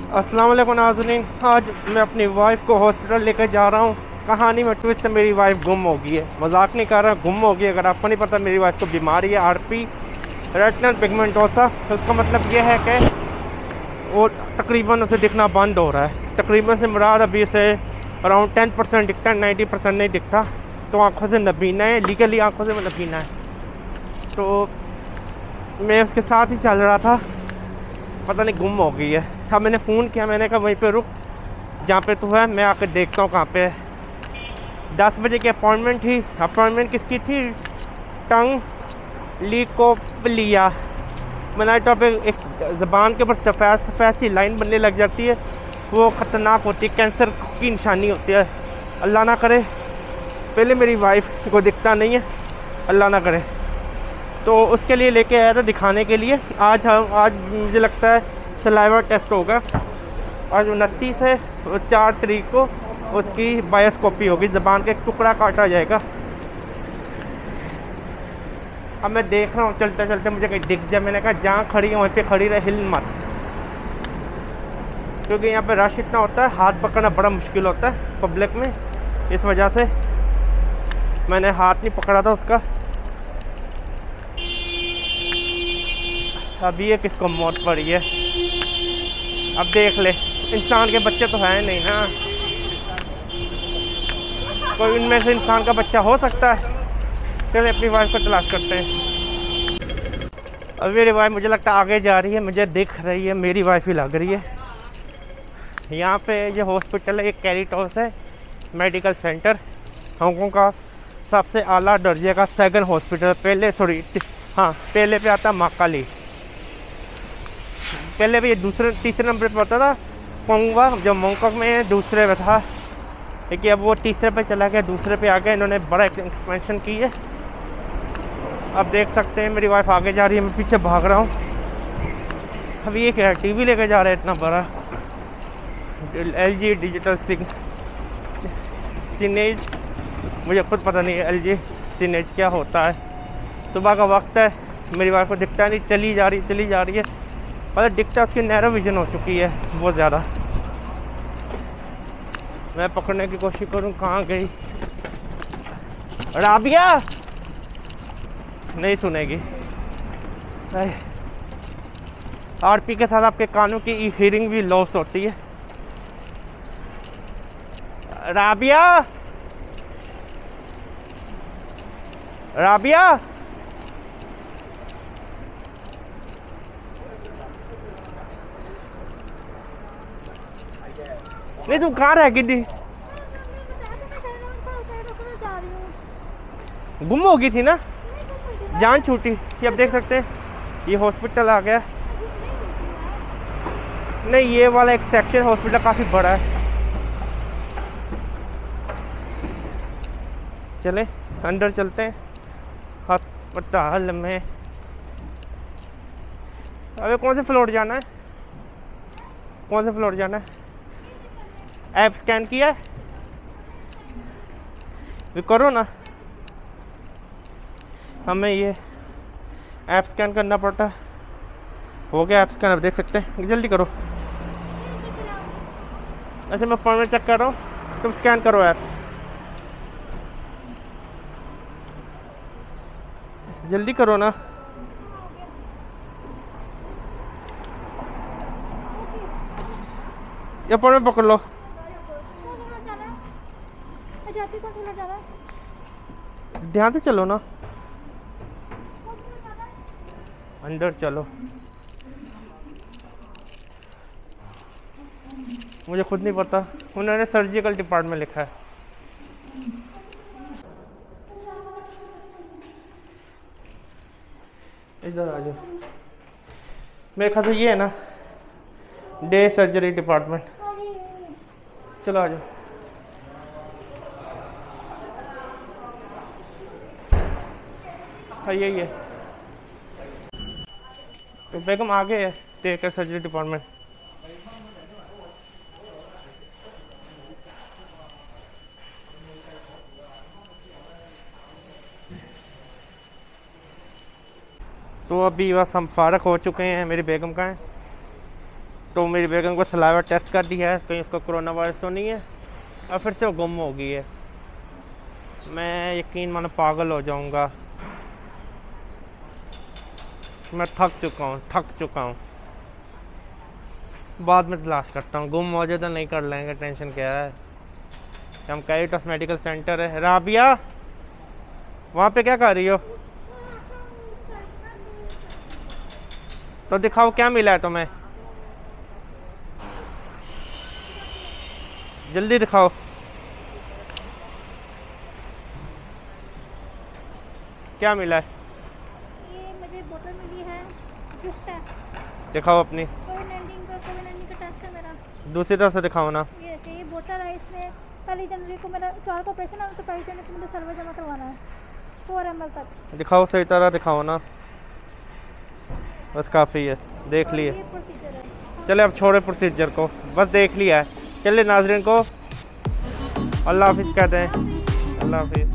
अस्सलाम वालेकुम नाज़रीन। आज मैं अपनी वाइफ को हॉस्पिटल लेकर जा रहा हूँ। कहानी में ट्विस्ट है, मेरी वाइफ गुम हो गई है। मजाक नहीं कर रहा, गुम हो गई। अगर आपको नहीं पता, मेरी वाइफ को बीमारी है आरपी, रेटिनल पिगमेंटोसा। तो उसका मतलब ये है कि वो तकरीबन उसे दिखना बंद हो रहा है। तकरीबन से मुराद अभी उसे अराउंड 10% दिखता है, 90% नहीं दिखता। तो आँखों से नबीना है, लीगली आँखों से नबीना है। तो मैं उसके साथ ही चल रहा था, पता नहीं गुम हो गई है। अब मैंने फ़ोन किया, मैंने कहा वहीं पे रुक जहाँ पे तू है, मैं आकर देखता हूँ कहाँ पे है। 10 बजे की अपॉइंटमेंट थी। अपॉइंटमेंट किसकी थी? टंग लिकोप्लिया मनाइटो पे एक ज़बान के ऊपर सफ़ेद सफ़ेद सी लाइन बनने लग जाती है। वो ख़तरनाक होती है, कैंसर की निशानी होती है। अल्लाह ना करे। पहले मेरी वाइफ को दिखता नहीं है, अल्लाह ना करे। तो उसके लिए लेके आया था दिखाने के लिए। आज मुझे लगता है सलाइवा टेस्ट होगा। आज 29 है, 4 तारीख को उसकी बायोस्कोपी होगी। ज़बान का एक टुकड़ा काटा जाएगा। अब मैं देख रहा हूँ चलते चलते मुझे कहीं दिख जाए। मैंने कहा जहाँ खड़ी है वहीं पे खड़ी रहे, हिल मत, क्योंकि यहाँ पे रश इतना होता है, हाथ पकड़ना बड़ा मुश्किल होता है पब्लिक में। इस वजह से मैंने हाथ नहीं पकड़ा था उसका। अब ये किसको मौत पड़ी है, अब देख ले। इंसान के बच्चे तो हैं नहीं ना, कोई इनमें से इंसान का बच्चा हो सकता है। चलिए अपनी वाइफ को तलाश करते हैं। अब मेरी वाइफ मुझे लगता है आगे जा रही है, मुझे दिख रही है मेरी वाइफ ही लग रही है। यहाँ पे ये हॉस्पिटल है, एक कैरिटोस है मेडिकल सेंटर, हांगकांग का सबसे आला दर्जे का सेकंड हॉस्पिटल। पहले पे आता महाकाली। पहले भी ये तीसरे नंबर पे होता था पोंगवा, जो मोंगकोक में दूसरे पे था, लेकिन अब वो तीसरे पे चला गया, दूसरे पे आ गया। इन्होंने बड़ा एक्सपेंशन की है। अब देख सकते हैं मेरी वाइफ आगे जा रही है, मैं पीछे भाग रहा हूँ। अब ये क्या है, टीवी लेके जा रहे हैं इतना बड़ा, LG डिजिटल सिनेज। मुझे खुद पता नहीं है LG सिनेज क्या होता है। सुबह का वक्त है, मेरी वाइफ को दिखता नहीं, चली जा रही है। मतलब दिखता उसकी नैरो विजन हो चुकी है बहुत ज़्यादा। मैं पकड़ने की कोशिश करूँ, कहाँ गई राबिया? नहीं सुनेगी। आरपी के साथ आपके कानों की हीयरिंग भी लॉस होती है। राबिया, राबिया, नहीं तुम कहाँ रह गई? गुम हो गई थी ना, जान छूटी। ये अब देख सकते हैं ये हॉस्पिटल आ गया। नहीं, ये वाला एक सेक्शन हॉस्पिटल काफ़ी बड़ा है। चले अंदर चलते हैं अस्पताल में। अबे कौन से फ्लोर जाना है, कौन से फ्लोर जाना है? ऐप स्कैन किया है? भी करो ना, हमें ये ऐप स्कैन करना पड़ता है। हो गया ऐप स्कैन, अब देख सकते हैं। जल्दी करो। अच्छा मैं अपॉइंटमेंट चेक कर रहा हूँ, तुम स्कैन करो ऐप, जल्दी करो ना। ये अपॉइंटमेंट पकड़ लो। ध्यान से चलो ना, अंदर चलो। मुझे खुद नहीं पता, उन्होंने सर्जिकल डिपार्टमेंट लिखा है। इधर आ जाओ। मेरे ख्याल से ये है ना डे सर्जरी डिपार्टमेंट। चलो आ जाओ। हाँ यही है। तो बेगम आगे है डे का सर्जरी डिपार्टमेंट। तो अभी बस हम फारग हो चुके हैं, मेरी बेगम का है। तो मेरी बेगम को सलाइवा टेस्ट कर दिया है, कहीं उसको कोरोना वायरस तो नहीं है, और फिर से वो गुम हो गई है। मैं यकीन मानो पागल हो जाऊंगा। मैं थक चुका हूँ। बाद में तलाश करता हूँ, गुम हो जाए तो नहीं कर लेंगे, टेंशन क्या है। हम कैरिटस मेडिकल सेंटर है। राबिया वहाँ पे क्या कर रही हो? तो दिखाओ क्या मिला है तुम्हें, जल्दी दिखाओ। क्या मिला है? ये मुझे बोतल मिली है, गिफ्ट है। दिखाओ अपनी। कोविड-19 का टेस्ट है मेरा। दूसरी तरफ से दिखाओ ना। ये बोतल है, इसमें 1 जनवरी को मेरा 4 का ऑपरेशन है, तो 1 जनवरी को मुझे सर्वर जमा करवाना है 4 ml तक। दिखाओ, सही तरह दिखाओ ना, बस काफ़ी है, देख लिए। ये प्रोसीजर है। चले अब छोड़े प्रोसीजर को, बस देख लिया है। चले नाज़रीन को अल्लाह हाफिज़ कहते हैं। अल्लाह हाफिज़।